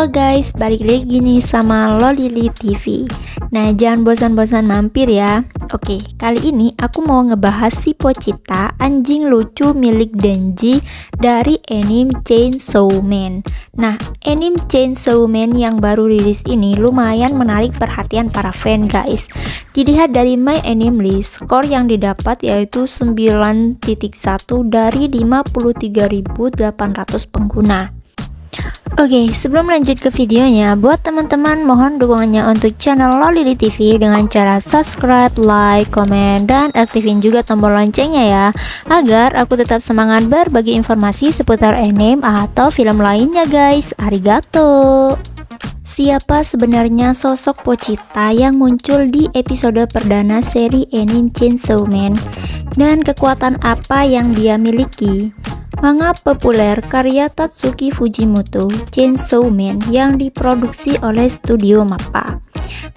Halo guys, balik lagi nih sama Lolili TV. Nah, jangan bosan-bosan mampir ya. Oke, kali ini aku mau ngebahas si Pochita, anjing lucu milik Denji dari anime Chainsaw Man. Nah, anime Chainsaw Man yang baru rilis ini lumayan menarik perhatian para fan guys. Dilihat dari My Anime List, skor yang didapat yaitu 9.1 dari 53.800 pengguna. Oke, sebelum lanjut ke videonya, buat teman-teman mohon dukungannya untuk channel Lolili TV dengan cara subscribe, like, komen, dan aktifin juga tombol loncengnya ya, agar aku tetap semangat berbagi informasi seputar anime atau film lainnya guys. Arigato. Siapa sebenarnya sosok Pochita yang muncul di episode perdana seri anime Chainsaw Man, dan kekuatan apa yang dia miliki? Manga populer karya Tatsuki Fujimoto, Chainsaw Man, yang diproduksi oleh studio MAPPA.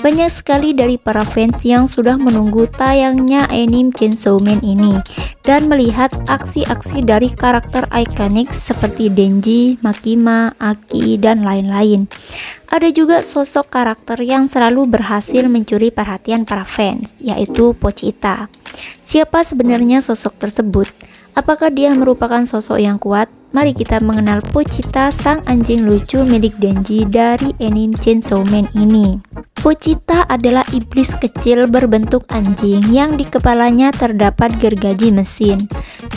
Banyak sekali dari para fans yang sudah menunggu tayangnya anime Chainsaw Man ini dan melihat aksi-aksi dari karakter ikonik seperti Denji, Makima, Aki, dan lain-lain. Ada juga sosok karakter yang selalu berhasil mencuri perhatian para fans, yaitu Pochita. Siapa sebenarnya sosok tersebut? Apakah dia merupakan sosok yang kuat? Mari kita mengenal Pochita, sang anjing lucu milik Denji dari anime Chainsaw Man ini. Pochita adalah iblis kecil berbentuk anjing yang di kepalanya terdapat gergaji mesin.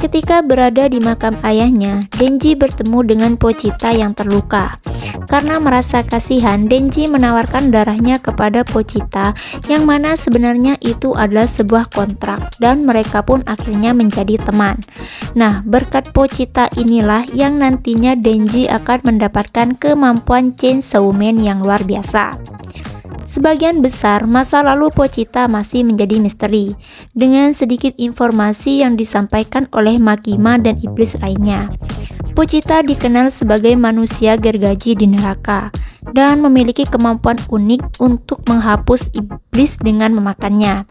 Ketika berada di makam ayahnya, Denji bertemu dengan Pochita yang terluka. Karena merasa kasihan, Denji menawarkan darahnya kepada Pochita, yang mana sebenarnya itu adalah sebuah kontrak, dan mereka pun akhirnya menjadi teman. Nah, berkat Pochita inilah yang nantinya Denji akan mendapatkan kemampuan Chainsaw Man yang luar biasa. Sebagian besar masa lalu Pochita masih menjadi misteri, dengan sedikit informasi yang disampaikan oleh Makima dan iblis lainnya. Pochita dikenal sebagai manusia gergaji di neraka dan memiliki kemampuan unik untuk menghapus iblis dengan memakannya.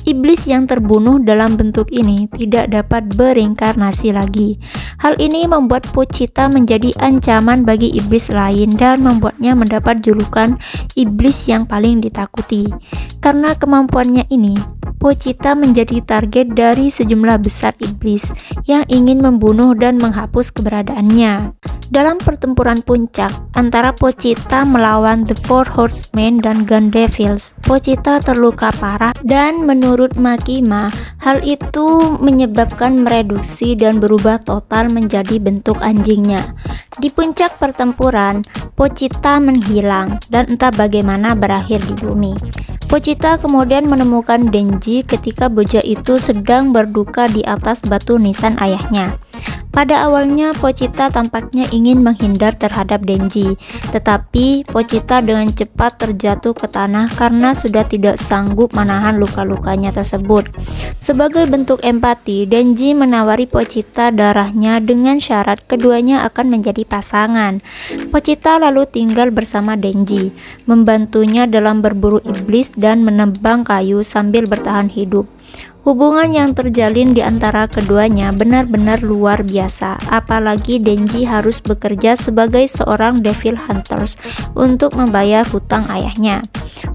Iblis yang terbunuh dalam bentuk ini tidak dapat bereinkarnasi lagi. Hal ini membuat Pochita menjadi ancaman bagi iblis lain dan membuatnya mendapat julukan iblis yang paling ditakuti. Karena kemampuannya ini, Pochita menjadi target dari sejumlah besar iblis yang ingin membunuh dan menghapus keberadaannya. Dalam pertempuran puncak antara Pochita melawan The Four Horsemen dan Gun Devils, Pochita terluka parah dan menurut Makima, hal itu menyebabkan mereduksi dan berubah total menjadi bentuk anjingnya. Di puncak pertempuran, Pochita menghilang dan entah bagaimana berakhir di bumi. Pochita kemudian menemukan Denji ketika bocah itu sedang berduka di atas batu nisan ayahnya. Pada awalnya Pochita tampaknya ingin menghindar terhadap Denji, tetapi Pochita dengan cepat terjatuh ke tanah karena sudah tidak sanggup menahan luka-lukanya tersebut. Sebagai bentuk empati, Denji menawari Pochita darahnya dengan syarat keduanya akan menjadi pasangan. Pochita lalu tinggal bersama Denji, membantunya dalam berburu iblis dan menebang kayu sambil bertahan hidup. Hubungan yang terjalin di antara keduanya benar-benar luar biasa, apalagi Denji harus bekerja sebagai seorang Devil Hunters untuk membayar hutang ayahnya.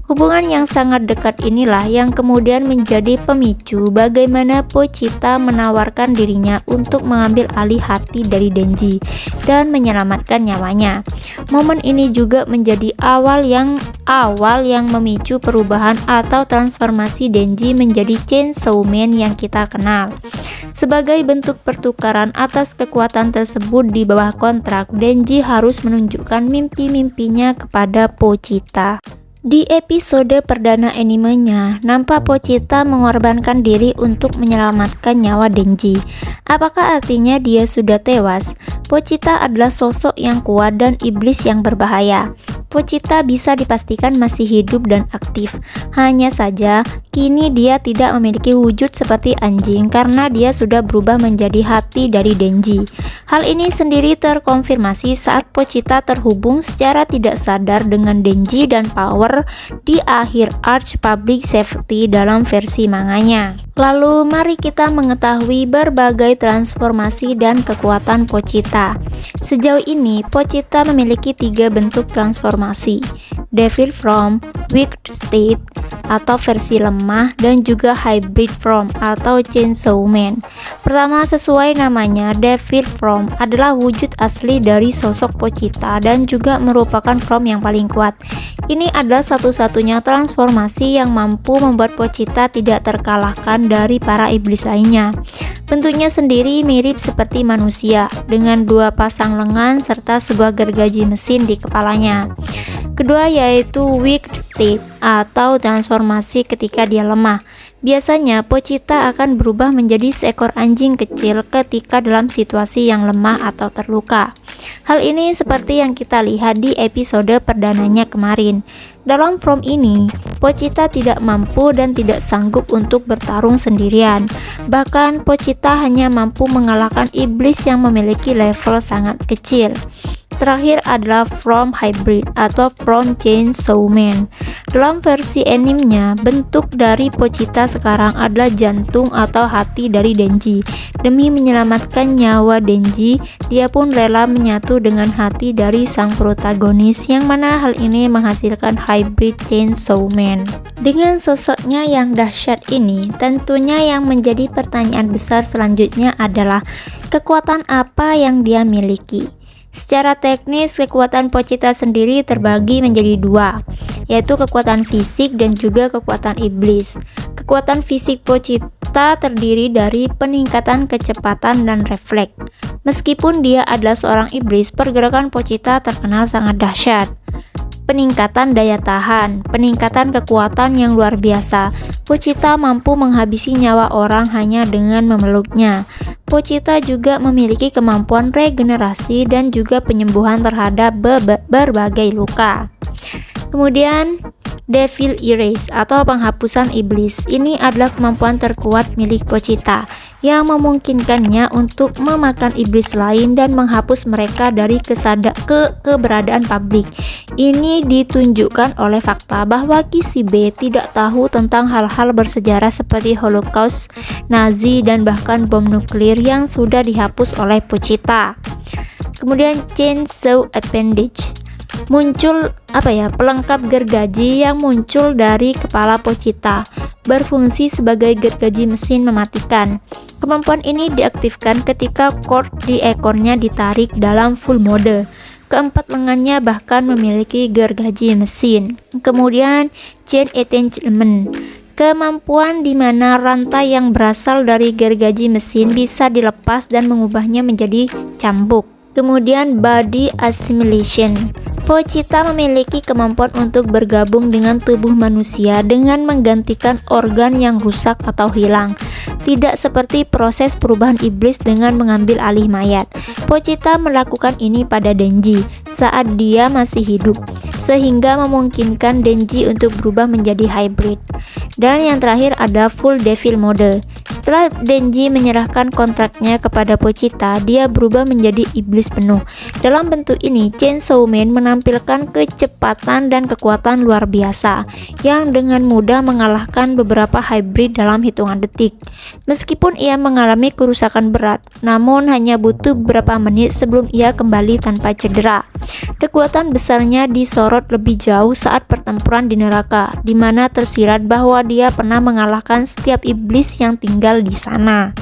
Hubungan yang sangat dekat inilah yang kemudian menjadi pemicu bagaimana Pochita menawarkan dirinya untuk mengambil alih hati dari Denji dan menyelamatkan nyawanya. Momen ini juga menjadi awal yang memicu perubahan atau transformasi Denji menjadi Chainsaw Man yang kita kenal. Sebagai bentuk pertukaran atas kekuatan tersebut di bawah kontrak, Denji harus menunjukkan mimpi-mimpinya kepada Pochita. Di episode perdana animenya, nampak Pochita mengorbankan diri untuk menyelamatkan nyawa Denji. Apakah artinya dia sudah tewas? Pochita adalah sosok yang kuat dan iblis yang berbahaya. Pochita bisa dipastikan masih hidup dan aktif. Hanya saja, kini dia tidak memiliki wujud seperti anjing karena dia sudah berubah menjadi hati dari Denji. Hal ini sendiri terkonfirmasi saat Pochita terhubung secara tidak sadar dengan Denji dan Power di akhir Arch Public Safety dalam versi manganya. Lalu mari kita mengetahui berbagai transformasi dan kekuatan Pochita. Sejauh ini, Pochita memiliki 3 bentuk transformasi: Devil Form, Weak State atau versi lemah, dan juga Hybrid Form atau Chainsaw Man. Pertama, sesuai namanya, Devil Form adalah wujud asli dari sosok Pochita dan juga merupakan form yang paling kuat. Ini adalah satu-satunya transformasi yang mampu membuat Pochita tidak terkalahkan dari para iblis lainnya. Bentuknya sendiri mirip seperti manusia, dengan 2 pasang lengan serta sebuah gergaji mesin di kepalanya. Kedua yaitu Weak State atau transformasi ketika dia lemah. Biasanya Pochita akan berubah menjadi seekor anjing kecil ketika dalam situasi yang lemah atau terluka. Hal ini seperti yang kita lihat di episode perdananya kemarin. Dalam form ini, Pochita tidak mampu dan tidak sanggup untuk bertarung sendirian. Bahkan Pochita hanya mampu mengalahkan iblis yang memiliki level sangat kecil. Terakhir adalah From Hybrid atau From Chainsaw Man. Dalam versi animenya, bentuk dari Pochita sekarang adalah jantung atau hati dari Denji. Demi menyelamatkan nyawa Denji, dia pun rela menyatu dengan hati dari sang protagonis, yang mana hal ini menghasilkan Hybrid Chainsaw Man. Dengan sosoknya yang dahsyat ini, tentunya yang menjadi pertanyaan besar selanjutnya adalah kekuatan apa yang dia miliki. Secara teknis, kekuatan Pochita sendiri terbagi menjadi 2, yaitu kekuatan fisik dan juga kekuatan iblis. Kekuatan fisik Pochita terdiri dari peningkatan kecepatan dan refleks. Meskipun dia adalah seorang iblis, pergerakan Pochita terkenal sangat dahsyat. Peningkatan daya tahan, peningkatan kekuatan yang luar biasa. Pochita mampu menghabisi nyawa orang hanya dengan memeluknya. Pochita juga memiliki kemampuan regenerasi dan juga penyembuhan terhadap berbagai luka. Kemudian Devil Erase atau penghapusan iblis. Ini adalah kemampuan terkuat milik Pochita yang memungkinkannya untuk memakan iblis lain dan menghapus mereka dari keberadaan publik. Ini ditunjukkan oleh fakta bahwa Kishibe tidak tahu tentang hal-hal bersejarah seperti Holocaust, Nazi, dan bahkan bom nuklir yang sudah dihapus oleh Pochita. Kemudian Chainsaw Appendage. Muncul pelengkap gergaji yang muncul dari kepala Pochita, berfungsi sebagai gergaji mesin mematikan. Kemampuan ini diaktifkan ketika cord di ekornya ditarik dalam full mode. Keempat lengannya bahkan memiliki gergaji mesin. Kemudian Chain Attachment, kemampuan di mana rantai yang berasal dari gergaji mesin bisa dilepas dan mengubahnya menjadi cambuk. Kemudian Body Assimilation. Pochita memiliki kemampuan untuk bergabung dengan tubuh manusia dengan menggantikan organ yang rusak atau hilang. Tidak seperti proses perubahan iblis dengan mengambil alih mayat. Pochita melakukan ini pada Denji saat dia masih hidup, sehingga memungkinkan Denji untuk berubah menjadi hybrid. Dan yang terakhir ada Full Devil Mode. Setelah Denji menyerahkan kontraknya kepada Pochita, dia berubah menjadi iblis penuh. Dalam bentuk ini, Chainsaw Man menampilkan kecepatan dan kekuatan luar biasa yang dengan mudah mengalahkan beberapa hybrid dalam hitungan detik. Meskipun ia mengalami kerusakan berat, namun hanya butuh beberapa menit sebelum ia kembali tanpa cedera. Kekuatan besarnya disorot lebih jauh saat pertempuran di neraka, di mana tersirat bahwa dia pernah mengalahkan setiap iblis yang tinggal di sana.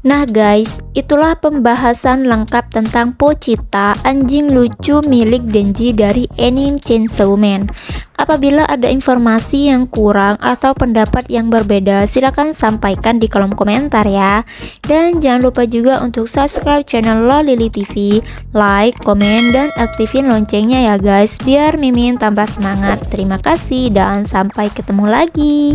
Nah guys, itulah pembahasan lengkap tentang Pochita, anjing lucu milik Denji dari anime Chainsaw Man. Apabila ada informasi yang kurang atau pendapat yang berbeda, silakan sampaikan di kolom komentar ya. Dan jangan lupa juga untuk subscribe channel Lolili TV, like, komen, dan aktifin loncengnya ya guys, biar Mimin tambah semangat. Terima kasih dan sampai ketemu lagi.